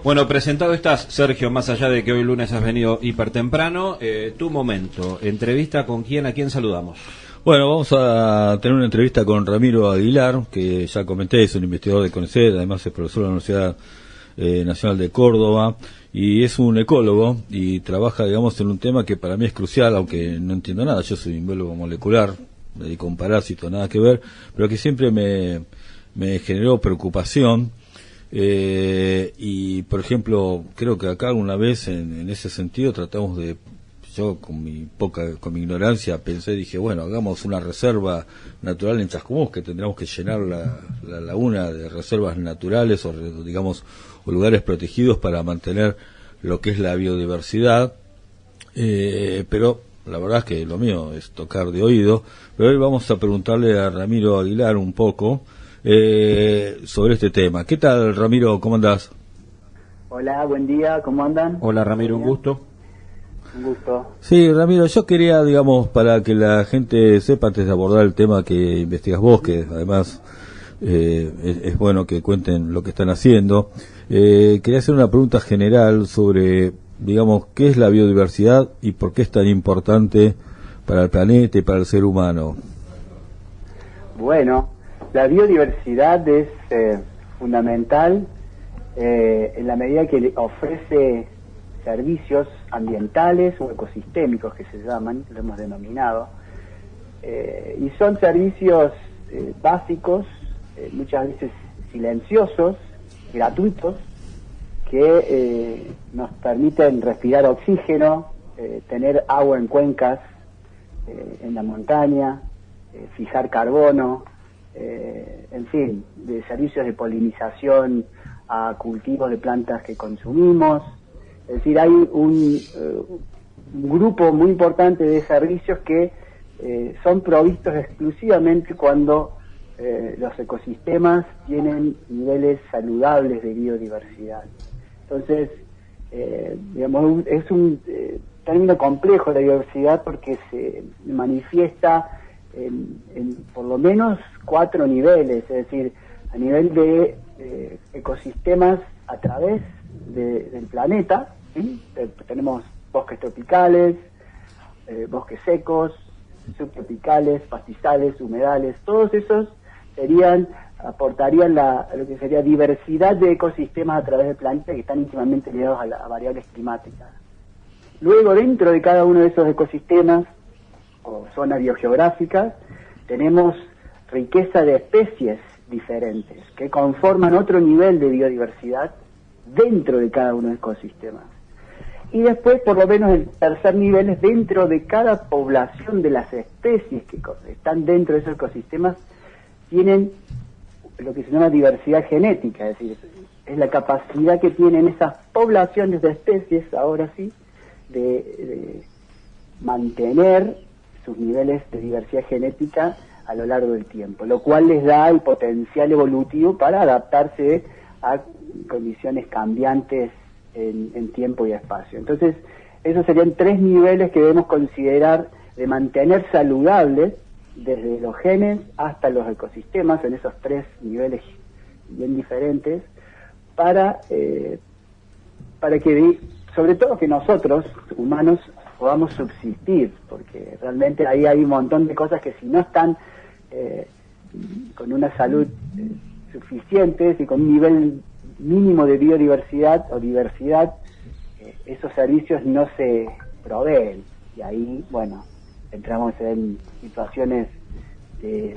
Bueno, presentado estás, Sergio, más allá de que hoy lunes has venido hiper temprano, tu momento, entrevista con quién, a quién saludamos. Bueno, vamos a tener una entrevista con Ramiro Aguilar, que ya comenté, es un investigador de CONICET, además es profesor de la Universidad Nacional de Córdoba, y es un ecólogo, y trabaja, digamos, en un tema que para mí es crucial, aunque no entiendo nada, yo soy un biólogo molecular, me dedico a un parásito, nada que ver, pero que siempre me generó preocupación. Y por ejemplo, creo que acá alguna vez en ese sentido tratamos de, yo con mi ignorancia pensé, dije, bueno, hagamos una reserva natural en Chascomús, que tendríamos que llenar la laguna de reservas naturales o digamos o lugares protegidos para mantener lo que es la biodiversidad, pero la verdad es que lo mío es tocar de oído. Pero hoy vamos a preguntarle a Ramiro Aguilar un poco sobre este tema. ¿Qué tal, Ramiro? ¿Cómo andás? Hola, buen día, ¿cómo andan? Hola, Ramiro, un gusto. Un gusto. Sí, Ramiro, yo quería, digamos, para que la gente sepa antes de abordar el tema que investigas vos, que además es bueno que cuenten lo que están haciendo, quería hacer una pregunta general sobre, digamos, qué es la biodiversidad y por qué es tan importante para el planeta y para el ser humano. Bueno, la biodiversidad es fundamental en la medida que ofrece servicios ambientales o ecosistémicos, que se llaman, lo hemos denominado, y son servicios básicos, muchas veces silenciosos, gratuitos, que nos permiten respirar oxígeno, tener agua en cuencas, en la montaña, fijar carbono, en fin, de servicios de polinización a cultivos de plantas que consumimos. Es decir, hay un grupo muy importante de servicios que son provistos exclusivamente cuando los ecosistemas tienen niveles saludables de biodiversidad. Entonces, digamos, es un término complejo la biodiversidad porque se manifiesta en por lo menos 4 niveles, es decir, a nivel de ecosistemas a través del planeta, ¿sí? Tenemos bosques tropicales, bosques secos, subtropicales, pastizales, humedales, todos esos aportarían lo que sería diversidad de ecosistemas a través del planeta que están íntimamente ligados a variables climáticas. Luego, dentro de cada uno de esos ecosistemas o zonas biogeográficas, tenemos riqueza de especies diferentes que conforman otro nivel de biodiversidad dentro de cada uno de los ecosistemas. Y después, por lo menos, el tercer nivel es dentro de cada población de las especies que están dentro de esos ecosistemas, tienen lo que se llama diversidad genética, es decir, es la capacidad que tienen esas poblaciones de especies, ahora sí, de mantener sus niveles de diversidad genética a lo largo del tiempo, lo cual les da el potencial evolutivo para adaptarse a condiciones cambiantes en tiempo y espacio. Entonces, esos serían 3 niveles que debemos considerar de mantener saludables desde los genes hasta los ecosistemas, en esos 3 niveles bien diferentes, para que, sobre todo, que nosotros, humanos, podamos subsistir, porque realmente ahí hay un montón de cosas que si no están con una salud suficiente y con un nivel mínimo de biodiversidad o diversidad, esos servicios no se proveen, y ahí, bueno, entramos en situaciones de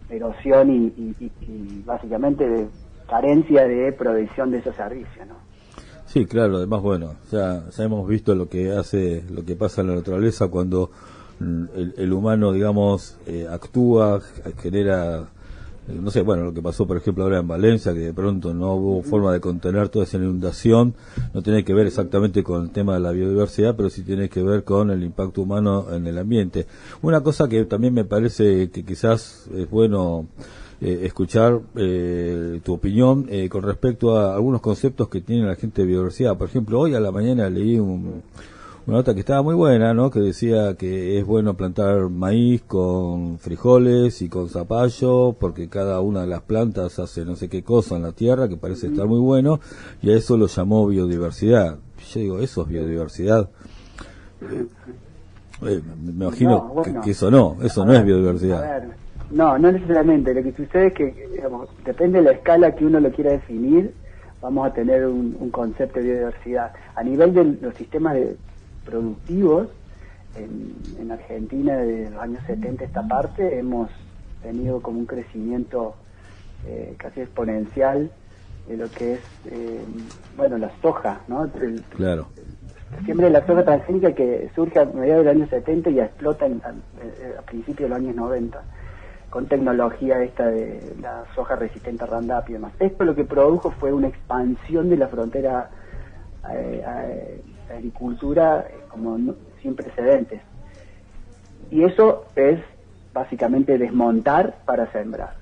erosión y básicamente de carencia de provisión de esos servicios, ¿no? Sí, claro, además, bueno, ya hemos visto lo que pasa en la naturaleza cuando el humano, digamos, actúa, genera, no sé, bueno, lo que pasó, por ejemplo, ahora en Valencia, que de pronto no hubo forma de contener toda esa inundación, no tiene que ver exactamente con el tema de la biodiversidad, pero sí tiene que ver con el impacto humano en el ambiente. Una cosa que también me parece que quizás es bueno escuchar tu opinión con respecto a algunos conceptos que tiene la gente de biodiversidad. Por ejemplo, hoy a la mañana leí una nota que estaba muy buena, ¿no? Que decía que es bueno plantar maíz con frijoles y con zapallo, porque cada una de las plantas hace no sé qué cosa en la tierra, que parece estar muy bueno, y a eso lo llamó biodiversidad. Yo digo, ¿eso es biodiversidad? Me imagino que eso no es biodiversidad. A ver, no necesariamente. Lo que sucede es que, digamos, depende de la escala que uno lo quiera definir, vamos a tener un concepto de biodiversidad. A nivel de los sistemas productivos, en Argentina desde los años 70 esta parte, hemos tenido como un crecimiento casi exponencial de lo que es, la soja, ¿no? Claro. Siempre la soja transgénica que surge a mediados del año 70 y explota a principios de los años 90, con tecnología esta de la soja resistente a Roundup y demás. Esto lo que produjo fue una expansión de la frontera agricultura sin precedentes. Y eso es básicamente desmontar para sembrar.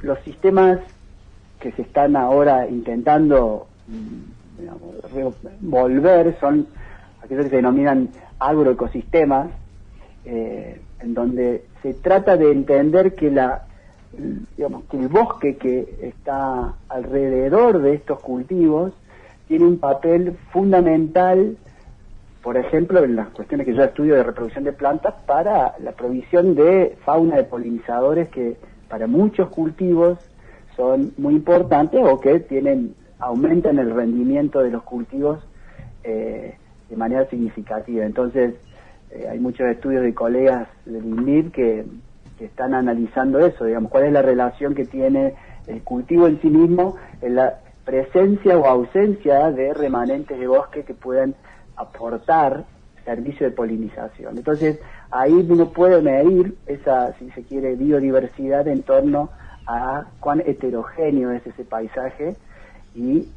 Los sistemas que se están ahora intentando volver son aquellos que se denominan agroecosistemas, en donde se trata de entender que que el bosque que está alrededor de estos cultivos tiene un papel fundamental, por ejemplo, en las cuestiones que yo estudio de reproducción de plantas, para la provisión de fauna de polinizadores que para muchos cultivos son muy importantes o que aumentan el rendimiento de los cultivos de manera significativa. Entonces, hay muchos estudios de colegas del INDIR que están analizando eso, digamos, cuál es la relación que tiene el cultivo en sí mismo en la presencia o ausencia de remanentes de bosque que puedan aportar servicio de polinización. Entonces, ahí uno puede medir esa, si se quiere, biodiversidad en torno a cuán heterogéneo es ese paisaje y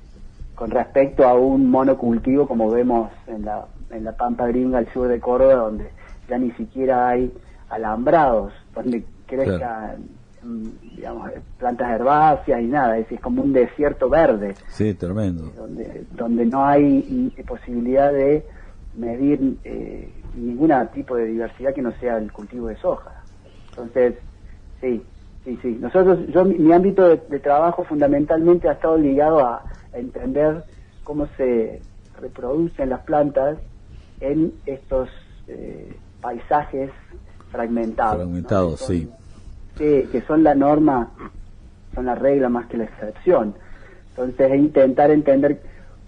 con respecto a un monocultivo como vemos en la Pampa Gringa al sur de Córdoba, donde ya ni siquiera hay alambrados, donde crezcan, digamos, plantas herbáceas y nada, es como un desierto verde. Sí, tremendo. Donde no hay posibilidad de medir ningún tipo de diversidad que no sea el cultivo de soja. Entonces, sí. Mi ámbito de trabajo fundamentalmente ha estado ligado a entender cómo se reproducen las plantas en estos paisajes fragmentados. Fragmentados, ¿no? Sí, que son la norma, son la regla más que la excepción. Entonces, intentar entender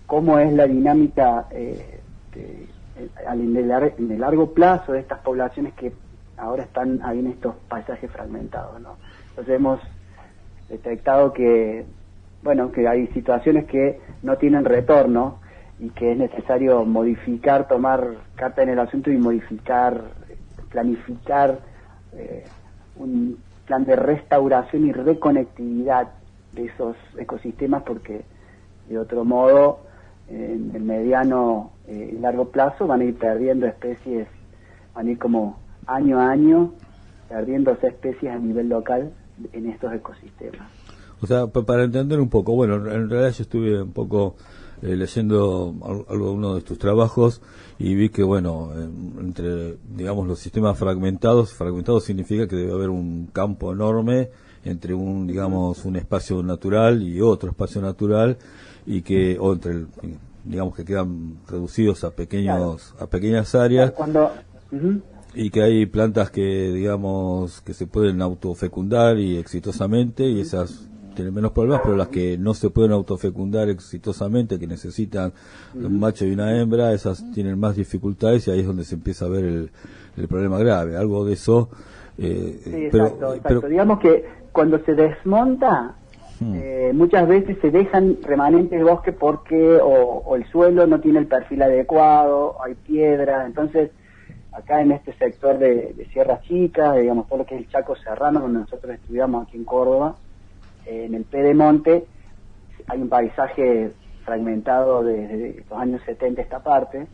cómo es la dinámica en el largo plazo de estas poblaciones que ahora están ahí en estos paisajes fragmentados, ¿no? Entonces hemos detectado que hay situaciones que no tienen retorno y que es necesario modificar, tomar carta en el asunto y modificar, planificar un plan de restauración y reconectividad de esos ecosistemas, porque de otro modo en el mediano y largo plazo van a ir perdiendo especies, van a ir como año a año perdiéndose especies a nivel local en estos ecosistemas. O sea, para entender un poco, bueno, en realidad yo estuve un poco leyendo uno de tus trabajos y vi que, bueno, entre, digamos, los sistemas fragmentados significa que debe haber un campo enorme entre un espacio natural y otro espacio natural, y que, o entre, digamos, que quedan reducidos a pequeñas áreas. Y que hay plantas que, digamos, que se pueden autofecundar y exitosamente, y esas tienen menos problemas, pero las que no se pueden autofecundar exitosamente, que necesitan un macho y una hembra, esas tienen más dificultades, y ahí es donde se empieza a ver el problema grave. Algo de eso. Sí, exacto. Digamos que cuando se desmonta, muchas veces se dejan remanentes de bosque porque o el suelo no tiene el perfil adecuado, hay piedra. Entonces, acá en este sector de Sierras Chicas, digamos, todo lo que es el Chaco Serrano, donde nosotros estudiamos aquí en Córdoba, en el Pedemonte, hay un paisaje fragmentado desde los años 70 esta parte,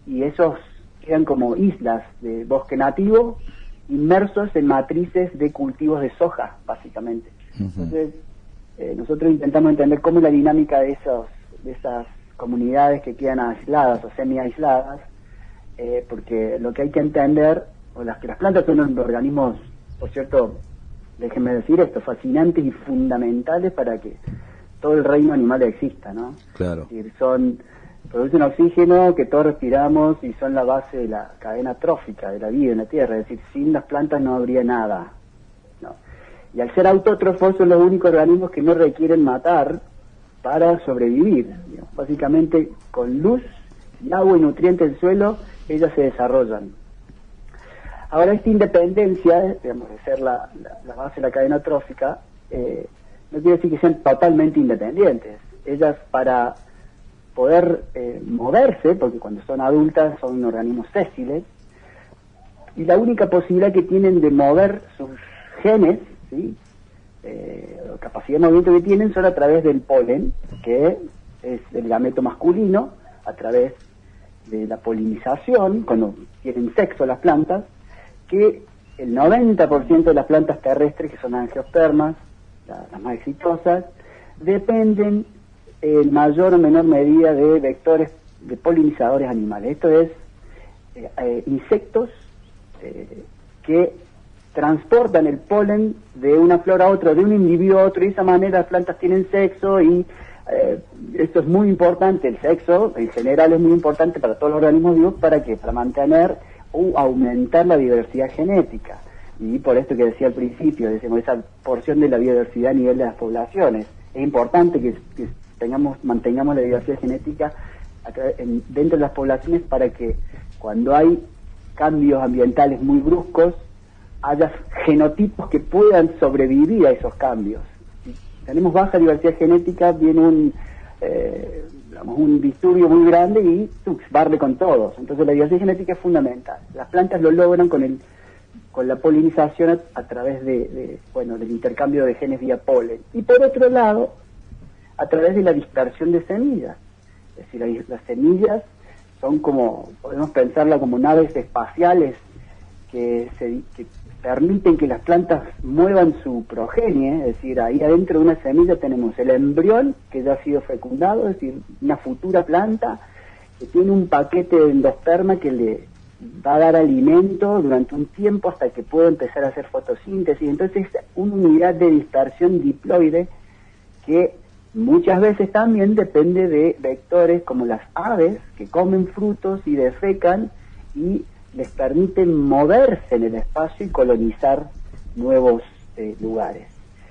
y esos quedan como islas de bosque nativo inmersos en matrices de cultivos de soja, básicamente. Entonces, nosotros intentamos entender cómo es la dinámica de esas comunidades que quedan aisladas o semi-aisladas, porque lo que hay que entender, que las plantas son unos organismos, por cierto, déjenme decir esto, fascinantes y fundamentales para que todo el reino animal exista, ¿no? Claro. Es decir, producen oxígeno que todos respiramos y son la base de la cadena trófica de la vida en la Tierra, es decir, sin las plantas no habría nada, ¿no? Y al ser autótrofos son los únicos organismos que no requieren matar para sobrevivir, digamos. Básicamente con luz y agua y nutrientes del suelo ellas se desarrollan. Ahora esta independencia, digamos, de ser la base de la cadena trófica, no quiere decir que sean totalmente independientes. Ellas para poder moverse, porque cuando son adultas son organismos sésiles, y la única posibilidad que tienen de mover sus genes, ¿sí? La capacidad de movimiento que tienen son a través del polen, que es el gameto masculino, a través de la polinización, cuando tienen sexo las plantas, que el 90% de las plantas terrestres, que son angiospermas, las más exitosas, dependen en mayor o menor medida de vectores, de polinizadores animales. Esto es insectos que transportan el polen de una flor a otra, de un individuo a otro, y de esa manera las plantas tienen sexo, y esto es muy importante. El sexo en general es muy importante para todos los organismos vivos. ¿Para qué? Para mantener o aumentar la diversidad genética. Y por esto que decía al principio, decimos, esa porción de la biodiversidad a nivel de las poblaciones. Es importante que mantengamos la diversidad genética dentro de las poblaciones, para que cuando hay cambios ambientales muy bruscos, haya genotipos que puedan sobrevivir a esos cambios. Si tenemos baja diversidad genética, viene un disturbio muy grande y barre con todos. Entonces la diversidad genética es fundamental. Las plantas lo logran con la polinización a través del intercambio de genes vía polen. Y por otro lado, a través de la dispersión de semillas. Es decir, las semillas son podemos pensarla como naves espaciales que permiten que las plantas muevan su progenie. Es decir, ahí adentro de una semilla tenemos el embrión que ya ha sido fecundado, es decir, una futura planta que tiene un paquete de endosperma que le va a dar alimento durante un tiempo hasta que pueda empezar a hacer fotosíntesis. Entonces es una unidad de dispersión diploide que muchas veces también depende de vectores como las aves, que comen frutos y defecan y les permiten moverse en el espacio y colonizar nuevos lugares.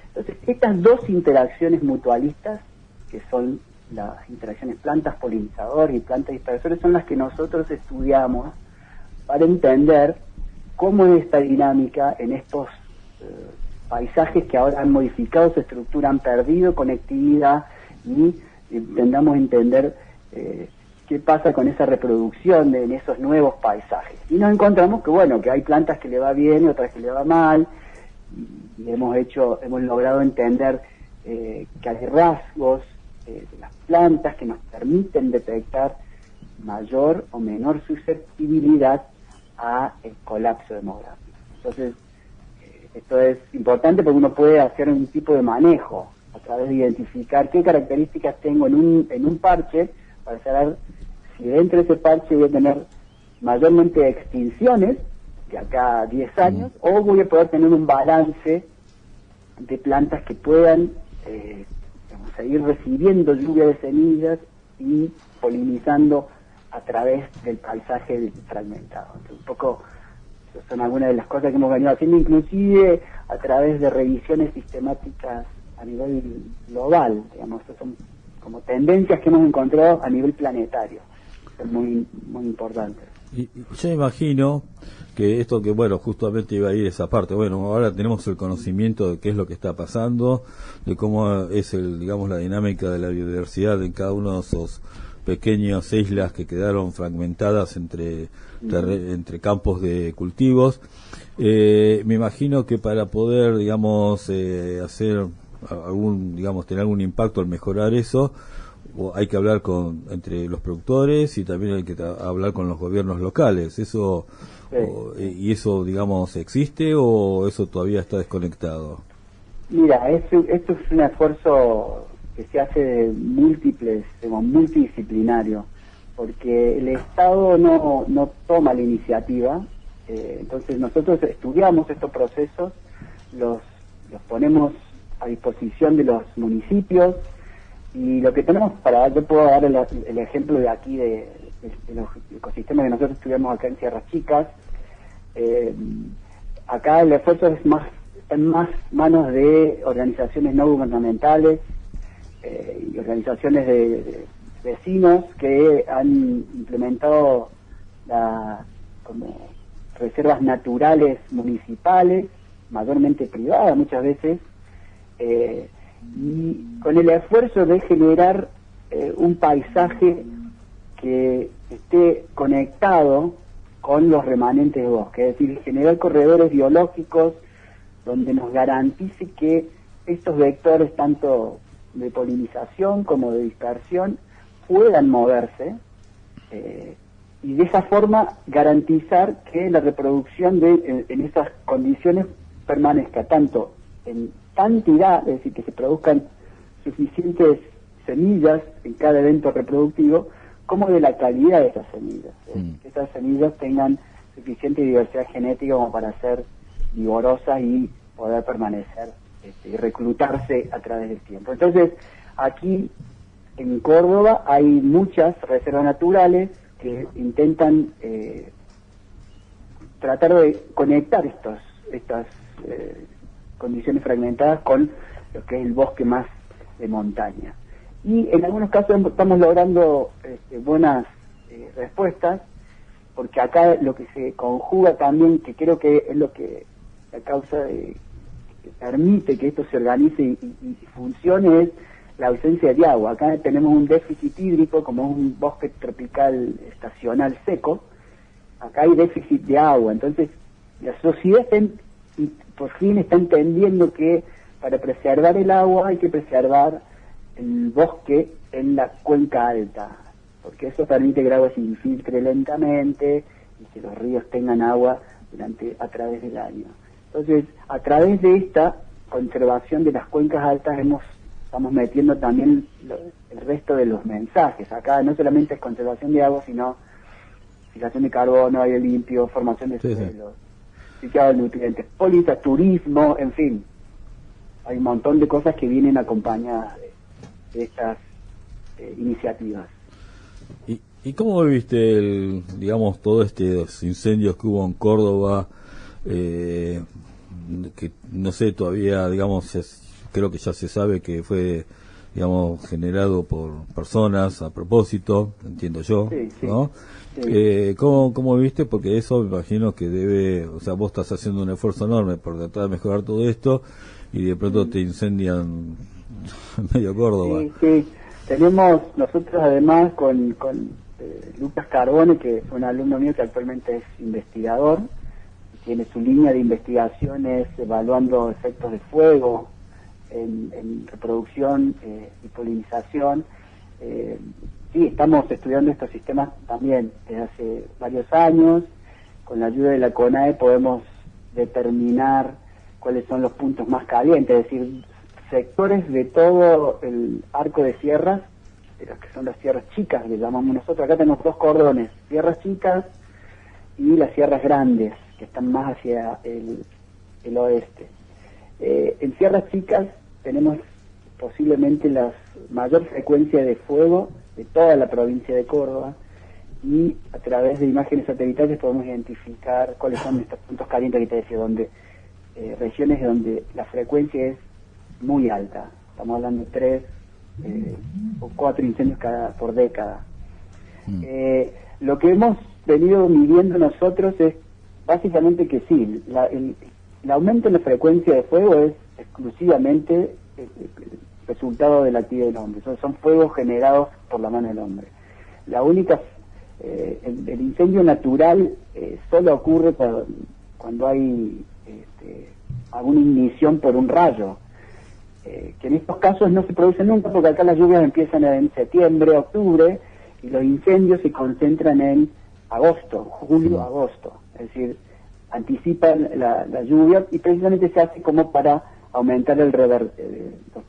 Entonces, estas dos interacciones mutualistas, que son las interacciones plantas polinizadores y plantas dispersores, son las que nosotros estudiamos para entender cómo es esta dinámica en estos paisajes que ahora han modificado su estructura, han perdido conectividad, y intentamos entender qué pasa con esa reproducción en esos nuevos paisajes. Y nos encontramos que hay plantas que le va bien y otras que le va mal, y hemos logrado entender que hay rasgos de las plantas que nos permiten detectar mayor o menor susceptibilidad a el colapso demográfico. Entonces, esto es importante porque uno puede hacer un tipo de manejo a través de identificar qué características tengo en un parche, para saber si dentro de ese parche voy a tener mayormente extinciones de acá a 10 años, o voy a poder tener un balance de plantas que puedan seguir recibiendo lluvia de semillas y polinizando a través del paisaje fragmentado. Entonces, un poco son algunas de las cosas que hemos venido haciendo, inclusive a través de revisiones sistemáticas a nivel global. Digamos, estas son como tendencias que hemos encontrado a nivel planetario. Son muy, muy importantes. Y yo imagino que esto justamente iba a ir esa parte. Bueno, ahora tenemos el conocimiento de qué es lo que está pasando, de cómo es la dinámica de la biodiversidad en cada uno de esos pequeñas islas que quedaron fragmentadas entre campos de cultivos. Me imagino que para poder, hacer tener algún impacto al mejorar eso, hay que hablar entre los productores, y también hay que hablar con los gobiernos locales. Eso y eso, ¿existe o eso todavía está desconectado? Mira, esto es un esfuerzo que se hace de múltiples, multidisciplinario, porque el Estado no toma la iniciativa. Entonces nosotros estudiamos estos procesos, los ponemos a disposición de los municipios, y lo que tenemos yo puedo dar el ejemplo de aquí de los ecosistemas que nosotros estudiamos acá en Sierras Chicas. Acá el esfuerzo está en más manos de organizaciones no gubernamentales y organizaciones de vecinos que han implementado como reservas naturales municipales, mayormente privadas muchas veces, y con el esfuerzo de generar un paisaje que esté conectado con los remanentes de bosque, es decir, generar corredores biológicos donde nos garantice que estos vectores, tanto de polinización como de dispersión, puedan moverse, y de esa forma garantizar que la reproducción en esas condiciones permanezca tanto en cantidad, es decir, que se produzcan suficientes semillas en cada evento reproductivo, como de la calidad de esas semillas, que esas semillas tengan suficiente diversidad genética como para ser vigorosas y poder permanecer y reclutarse a través del tiempo. Entonces, aquí en Córdoba hay muchas reservas naturales que intentan tratar de conectar estas condiciones fragmentadas con lo que es el bosque más de montaña. Y en algunos casos estamos logrando buenas respuestas, porque acá lo que se conjuga también, que creo que es lo que la causa que permite que esto se organice y funcione, es la ausencia de agua. Acá tenemos un déficit hídrico, como es un bosque tropical estacional seco. Acá hay déficit de agua, entonces la sociedad por fin está entendiendo que para preservar el agua hay que preservar el bosque en la cuenca alta, porque eso permite que el agua se infiltre lentamente y que los ríos tengan agua a través del año. Entonces, a través de esta conservación de las cuencas altas estamos metiendo también el resto de los mensajes. Acá no solamente es conservación de agua, sino fijación de carbono, aire limpio, formación de suelos, ciclado de nutrientes, política, turismo, en fin. Hay un montón de cosas que vienen acompañadas de estas iniciativas. ¿Y cómo viste digamos, todos estos incendios que hubo en Córdoba? Que no sé todavía, digamos, creo que ya se sabe que fue, digamos, generado por personas a propósito, entiendo yo, sí, ¿no? Sí. ¿Cómo viste? Porque eso me imagino que o sea, vos estás haciendo un esfuerzo enorme por tratar de mejorar todo esto y de pronto te incendian medio Córdoba. Sí. Tenemos nosotros además con Lucas Carbone, que es un alumno mío que actualmente es investigador, tiene su línea de investigaciones evaluando efectos de fuego en reproducción y polinización. Sí, estamos estudiando estos sistemas también desde hace varios años. Con la ayuda de la CONAE podemos determinar cuáles son los puntos más calientes, es decir, sectores de todo el arco de sierras, de las que son las sierras chicas, que llamamos nosotros. Acá tenemos dos cordones, sierras chicas y las sierras grandes, que están más hacia el oeste. En sierras chicas tenemos posiblemente la mayor frecuencia de fuego de toda la provincia de Córdoba, y a través de imágenes satelitales podemos identificar cuáles son estos puntos calientes que te decía, regiones donde la frecuencia es muy alta. Estamos hablando de 3 o 4 incendios por década. Lo que hemos venido midiendo nosotros es básicamente que sí, el aumento en la frecuencia de fuego es exclusivamente el resultado de la actividad del hombre. Son fuegos generados por la mano del hombre. La única el incendio natural solo ocurre cuando hay alguna ignición por un rayo, que en estos casos no se produce nunca, porque acá las lluvias empiezan en septiembre, octubre, y los incendios se concentran en agosto, julio-agosto, es decir, anticipan la lluvia, y precisamente se hace como para aumentar los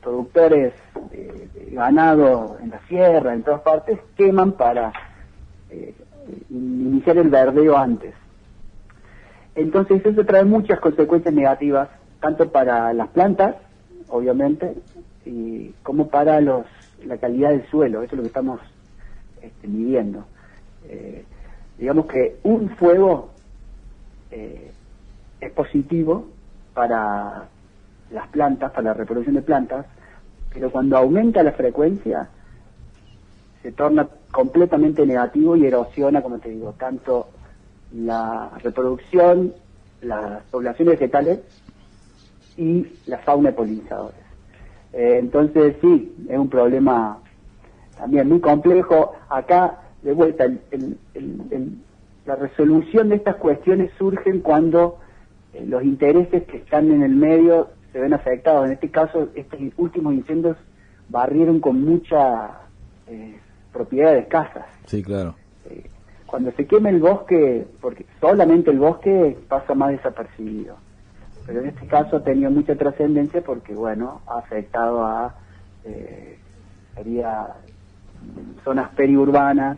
productores de ganado en la sierra, en todas partes, queman para iniciar el verdeo antes. Entonces eso trae muchas consecuencias negativas, tanto para las plantas, obviamente, como para la calidad del suelo. Eso es lo que estamos midiendo. Digamos que un fuego es positivo para las plantas, para la reproducción de plantas, pero cuando aumenta la frecuencia se torna completamente negativo y erosiona, como te digo, tanto la reproducción, las poblaciones vegetales y la fauna de polinizadores. Entonces sí, es un problema también muy complejo. Acá, de vuelta, la resolución de estas cuestiones surgen cuando los intereses que están en el medio se ven afectados. En este caso, estos últimos incendios barrieron con mucha propiedades escasas. Sí, claro. Cuando se quema el bosque, porque solamente el bosque pasa más desapercibido, pero en este caso ha tenido mucha trascendencia porque, bueno, ha afectado a sería zonas periurbanas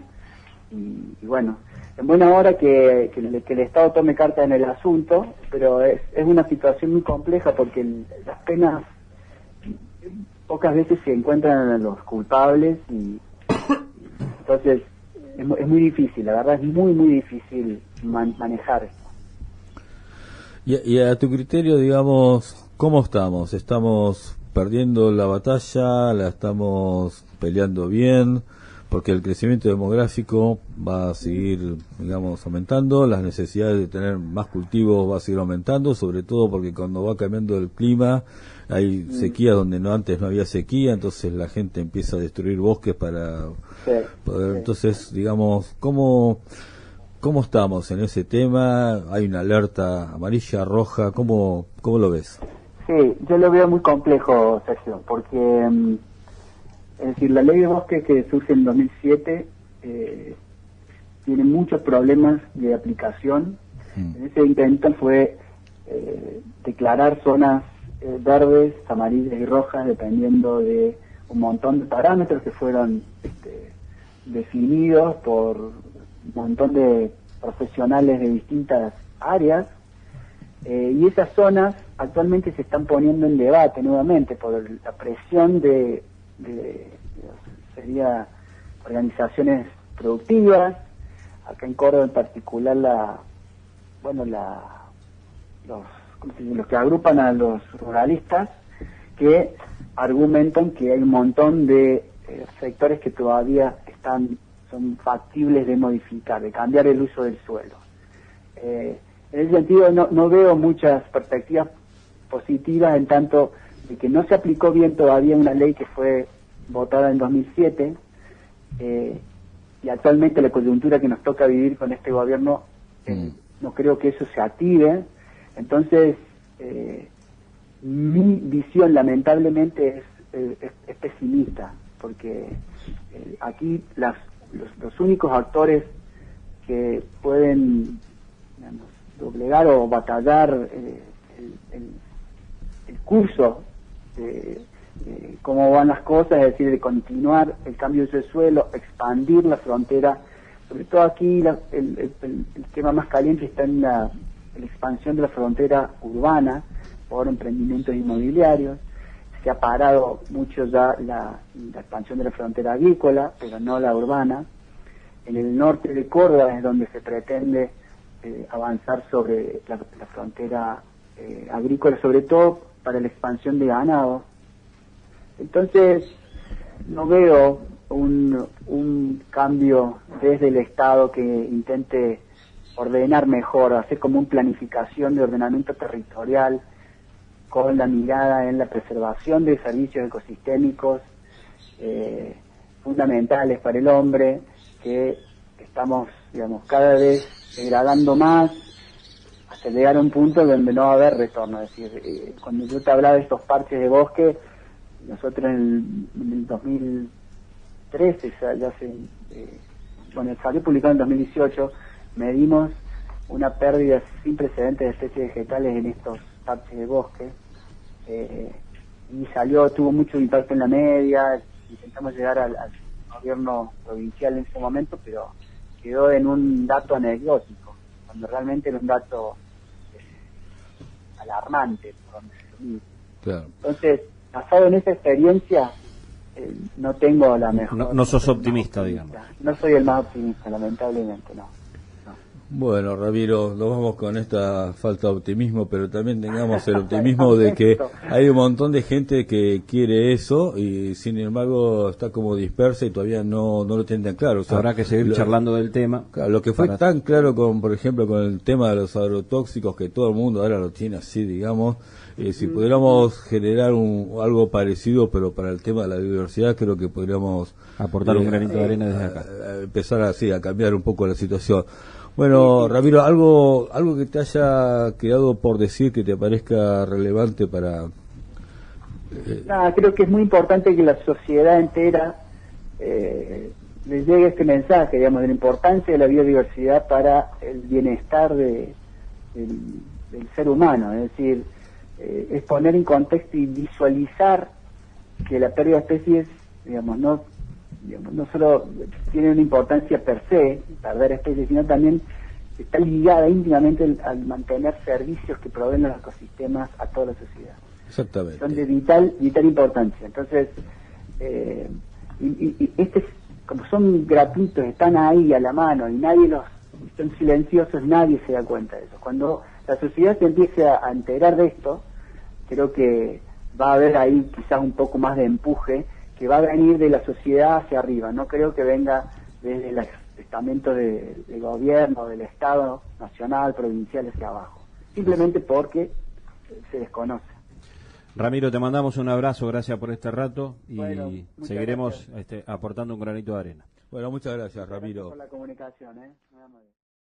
y bueno, en buena hora que el Estado tome carta en el asunto, pero es una situación muy compleja porque las penas pocas veces se encuentran a los culpables y entonces es muy difícil, la verdad es muy difícil manejar esto. Y a tu criterio, digamos, ¿cómo estamos? ¿Estamos perdiendo la batalla? ¿La estamos peleando bien? Porque el crecimiento demográfico va a seguir, digamos, aumentando, las necesidades de tener más cultivos va a seguir aumentando, sobre todo porque cuando va cambiando el clima hay sequía donde antes no había sequía, entonces la gente empieza a destruir bosques para poder, entonces, digamos, ¿cómo estamos en ese tema? ¿Hay una alerta amarilla, roja? ¿Cómo lo ves? Sí, yo lo veo muy complejo, Sergio, porque es decir, la ley de bosque que surge en 2007 tiene muchos problemas de aplicación. En ese intento fue declarar zonas verdes, amarillas y rojas, dependiendo de un montón de parámetros que fueron definidos por un montón de profesionales de distintas áreas, y esas zonas actualmente se están poniendo en debate nuevamente por la presión de sería organizaciones productivas. Acá en Córdoba en particular los que agrupan a los ruralistas, que argumentan que hay un montón de sectores que todavía son factibles de modificar, de cambiar el uso del suelo. En ese sentido no veo muchas perspectivas positivas, en tanto de que no se aplicó bien todavía una ley que fue votada en 2007, y actualmente la coyuntura que nos toca vivir con este gobierno, no creo que eso se active. Entonces, mi visión lamentablemente es pesimista, porque aquí los únicos actores que pueden, digamos, doblegar o batallar el curso de cómo van las cosas, es decir, de continuar el cambio de suelo, expandir la frontera. Sobre todo aquí el tema más caliente está en la expansión de la frontera urbana por emprendimientos inmobiliarios. Se ha parado mucho ya la expansión de la frontera agrícola, pero no la urbana. En el norte de Córdoba es donde se pretende avanzar sobre la frontera agrícola, sobre todo para la expansión de ganado. Entonces, no veo un cambio desde el Estado que intente ordenar mejor, hacer como una planificación de ordenamiento territorial con la mirada en la preservación de servicios ecosistémicos fundamentales para el hombre, que estamos, digamos, cada vez degradando más hasta llegar a un punto donde no va a haber retorno. Es decir, cuando yo te hablaba de estos parches de bosque, nosotros en el 2013, salió publicado en 2018, medimos una pérdida sin precedentes de especies vegetales en estos parches de bosque. y tuvo mucho impacto en la media. Intentamos llegar al gobierno provincial en ese momento, pero quedó en un dato anecdótico, cuando realmente era un dato alarmante, por decirlo. Claro. Entonces, basado en esa experiencia, no tengo la mejor... No sos optimista, digamos. No soy el más optimista, lamentablemente, no. Bueno, Ramiro, nos vamos con esta falta de optimismo, pero también tengamos el optimismo de que hay un montón de gente que quiere eso y sin embargo está como dispersa y todavía no lo tienen tan claro. O sea, habrá que seguir charlando del tema. Claro, lo que fue tan claro con, por ejemplo, con el tema de los agrotóxicos, que todo el mundo ahora lo tiene así, digamos, si pudiéramos generar algo parecido, pero para el tema de la biodiversidad, creo que podríamos aportar un granito de arena desde acá. Empezar así a cambiar un poco la situación. Bueno, Ramiro, algo que te haya quedado por decir que te parezca relevante para... creo que es muy importante que la sociedad entera les llegue este mensaje, digamos, de la importancia de la biodiversidad para el bienestar del ser humano. Es decir, es poner en contexto y visualizar que la pérdida de especies, digamos, no solo tiene una importancia per se, perder especies, sino también está ligada íntimamente al mantener servicios que proveen los ecosistemas a toda la sociedad. Exactamente. Son de vital importancia. Entonces, como son gratuitos, están ahí a la mano y son silenciosos, nadie se da cuenta de eso. Cuando la sociedad se empiece a enterar de esto, creo que va a haber ahí quizás un poco más de empuje, que va a venir de la sociedad hacia arriba. No creo que venga desde el estamento del gobierno, del Estado nacional, provincial hacia abajo. Simplemente porque se desconoce. Ramiro, te mandamos un abrazo, gracias por este rato y seguiremos gracias. aportando un granito de arena. Bueno, muchas gracias, Ramiro. Gracias por la comunicación.